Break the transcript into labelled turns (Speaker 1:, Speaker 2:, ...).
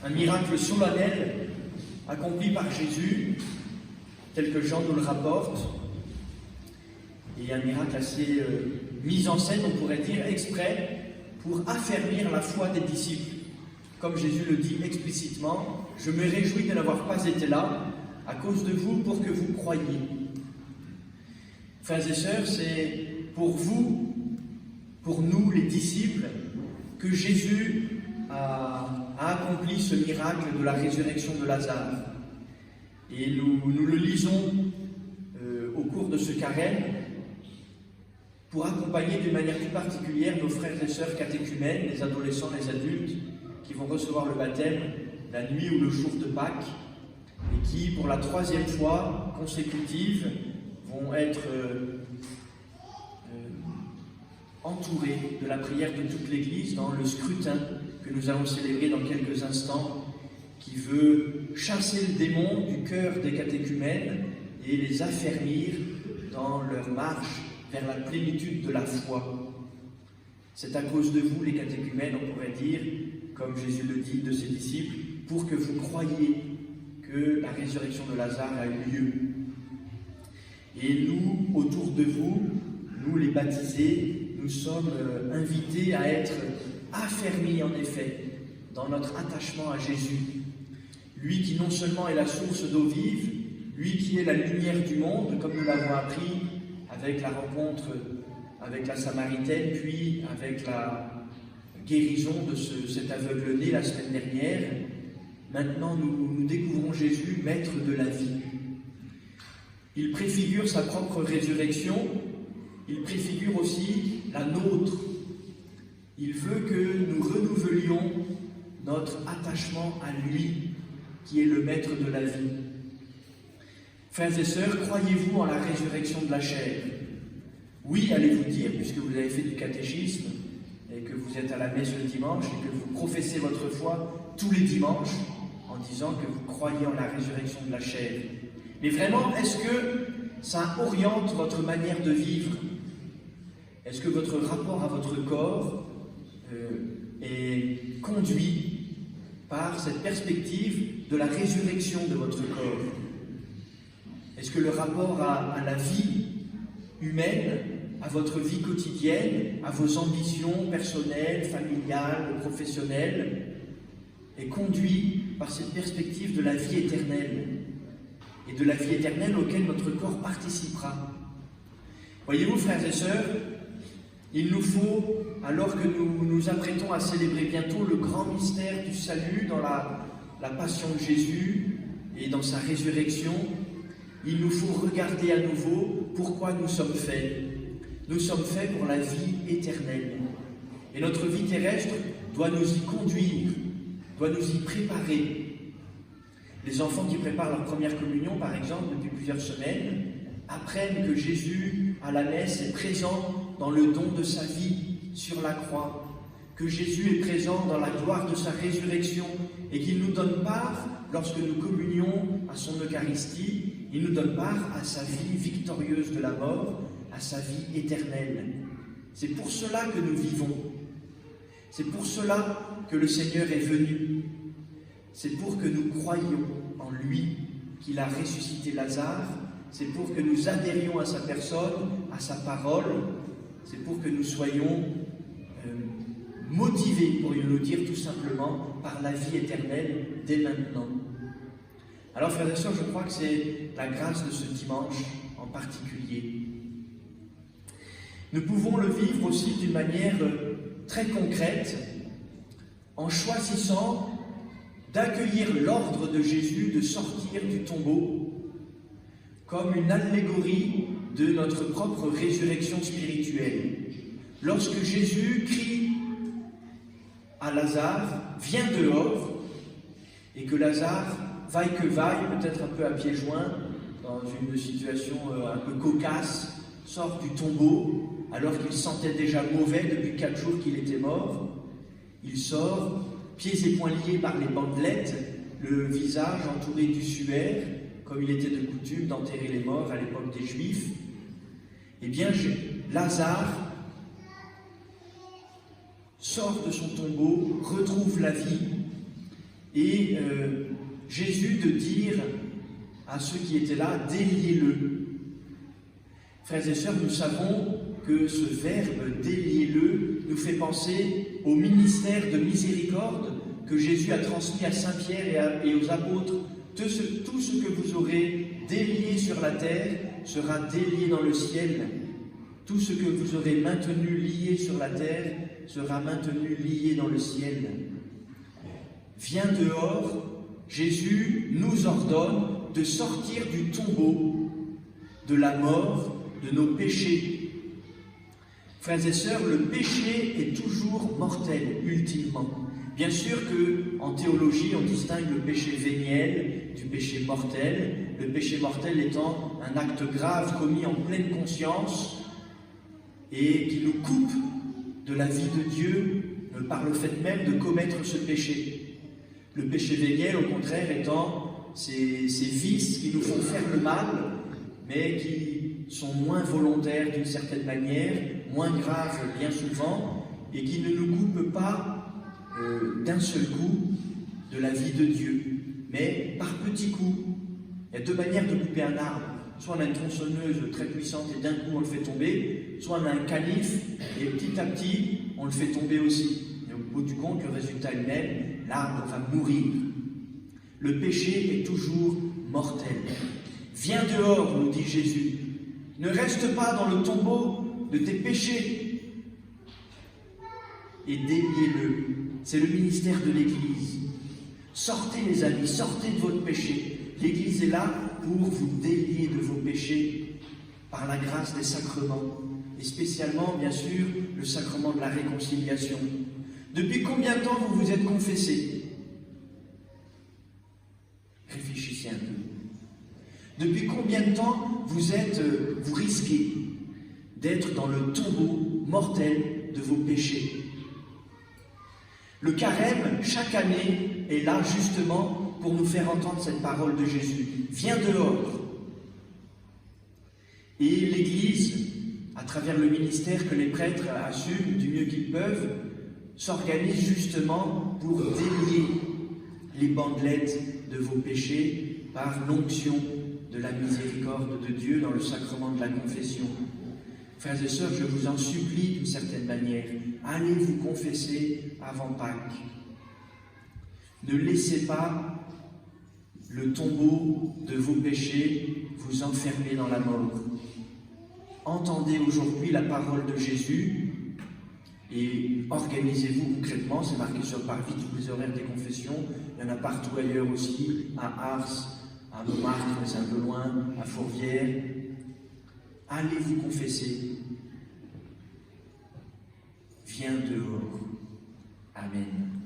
Speaker 1: un miracle solennel accompli par Jésus, tel que Jean nous le rapporte, et un miracle assez mis en scène, on pourrait dire, exprès, pour affermir la foi des disciples. Comme Jésus le dit explicitement, « Je me réjouis de n'avoir pas été là, à cause de vous, pour que vous croyiez. » Frères et sœurs, c'est pour vous, pour nous les disciples, que Jésus a accompli ce miracle de la résurrection de Lazare. Et nous le lisons au cours de ce carême pour accompagner d'une manière plus particulière nos frères et sœurs catéchumènes, les adolescents, les adultes, qui vont recevoir le baptême la nuit ou le jour de Pâques, et qui, pour la 3e fois consécutive, vont être entourés de la prière de toute l'Église dans le scrutin que nous allons célébrer dans quelques instants, qui veut chasser le démon du cœur des catéchumènes et les affermir dans leur marche vers la plénitude de la foi. C'est à cause de vous, les catéchumènes, on pourrait dire, comme Jésus le dit de ses disciples, pour que vous croyiez que la résurrection de Lazare a eu lieu. Et nous, autour de vous, nous les baptisés, nous sommes invités à être affermis en effet dans notre attachement à Jésus. Lui qui non seulement est la source d'eau vive, lui qui est la lumière du monde, comme nous l'avons appris avec la rencontre avec la Samaritaine, puis avec la guérison de cet aveugle-né la semaine dernière. Maintenant, nous découvrons Jésus, maître de la vie. Il préfigure sa propre résurrection, il préfigure aussi la nôtre. Il veut que nous renouvelions notre attachement à lui, qui est le maître de la vie. Frères et sœurs, croyez-vous en la résurrection de la chair? Oui, allez-vous dire, puisque vous avez fait du catéchisme, et que vous êtes à la messe le dimanche, et que vous professez votre foi tous les dimanches, en disant que vous croyez en la résurrection de la chair. Mais vraiment, est-ce que ça oriente votre manière de vivre? Est-ce que votre rapport à votre corps est conduit par cette perspective de la résurrection de votre corps? Est-ce que le rapport à la vie humaine, à votre vie quotidienne, à vos ambitions personnelles, familiales, professionnelles, est conduit par cette perspective de la vie éternelle, et de la vie éternelle auquel notre corps participera? Voyez-vous, frères et sœurs, il nous faut, alors que nous nous apprêtons à célébrer bientôt le grand mystère du salut dans la passion de Jésus et dans sa résurrection, il nous faut regarder à nouveau pourquoi nous sommes faits. Nous sommes faits pour la vie éternelle. Et notre vie terrestre doit nous y conduire, doit nous y préparer. Les enfants qui préparent leur première communion, par exemple, depuis plusieurs semaines, apprennent que Jésus, à la messe, est présent dans le don de sa vie sur la croix, que Jésus est présent dans la gloire de sa résurrection et qu'il nous donne part, lorsque nous communions à son Eucharistie, il nous donne part à sa vie victorieuse de la mort, à sa vie éternelle. C'est pour cela que nous vivons. C'est pour cela que le Seigneur est venu. C'est pour que nous croyions en lui, qu'il a ressuscité Lazare. C'est pour que nous adhérions à sa personne, à sa parole. C'est pour que nous soyons motivés, pourrions-nous dire tout simplement, par la vie éternelle dès maintenant. Alors, frères et sœurs, je crois que c'est la grâce de ce dimanche en particulier. Nous pouvons le vivre aussi d'une manière très concrète, en choisissant d'accueillir l'ordre de Jésus de sortir du tombeau comme une allégorie de notre propre résurrection spirituelle. Lorsque Jésus crie à Lazare, viens dehors, et que Lazare, vaille que vaille, peut-être un peu à pieds joints, dans une situation un peu cocasse, sort du tombeau, alors qu'il sentait déjà mauvais depuis 4 jours qu'il était mort. Il sort, pieds et poings liés par les bandelettes, le visage entouré du suaire, comme il était de coutume d'enterrer les morts à l'époque des Juifs. Eh bien, Lazare sort de son tombeau, retrouve la vie, et Jésus de dire à ceux qui étaient là, déliez-le. Frères et sœurs, nous savons que ce verbe déliez-le nous fait penser au ministère de miséricorde que Jésus a transmis à Saint Pierre et aux apôtres. Tout ce que vous aurez délié sur la terre sera délié dans le ciel. Tout ce que vous aurez maintenu lié sur la terre sera maintenu lié dans le ciel. Viens dehors, Jésus nous ordonne de sortir du tombeau, de la mort, de nos péchés. Frères et sœurs, le péché est toujours mortel, ultimement. Bien sûr qu'en théologie, on distingue le péché véniel du péché mortel. Le péché mortel étant un acte grave commis en pleine conscience et qui nous coupe de la vie de Dieu par le fait même de commettre ce péché. Le péché véniel, au contraire, étant ces vices qui nous font faire le mal, mais qui sont moins volontaires d'une certaine manière, moins graves bien souvent, et qui ne nous coupent pas d'un seul coup de la vie de Dieu, mais par petits coups. Il y a deux manières de couper un arbre. Soit on a une tronçonneuse très puissante et d'un coup on le fait tomber, soit on a un canif et petit à petit on le fait tomber aussi. Et au bout du compte, le résultat est le même, l'arbre va mourir. Le péché est toujours mortel. Viens dehors, nous dit Jésus. Ne reste pas dans le tombeau de tes péchés et déliez-le. C'est le ministère de l'Église. Sortez les amis, sortez de votre péché. L'Église est là pour vous délier de vos péchés par la grâce des sacrements, et spécialement, bien sûr, le sacrement de la réconciliation. Depuis combien de temps vous vous êtes confessés? Réfléchissez un peu. Depuis combien de temps vous risquez d'être dans le tombeau mortel de vos péchés? Le carême, chaque année, est là justement pour nous faire entendre cette parole de Jésus. Viens dehors. Et l'Église, à travers le ministère que les prêtres assument du mieux qu'ils peuvent, s'organise justement pour délier les bandelettes de vos péchés par l'onction de la miséricorde de Dieu dans le sacrement de la confession. Frères et sœurs, je vous en supplie d'une certaine manière, allez vous confesser avant Pâques. Ne laissez pas le tombeau de vos péchés vous enfermer dans la mort. Entendez aujourd'hui la parole de Jésus et organisez-vous concrètement. C'est marqué sur le parvis tous les horaires des confessions. Il y en a partout ailleurs aussi, à Ars, à Montmartre, mais c'est un peu loin, à Fourvière. Allez vous confesser. Viens dehors. Amen.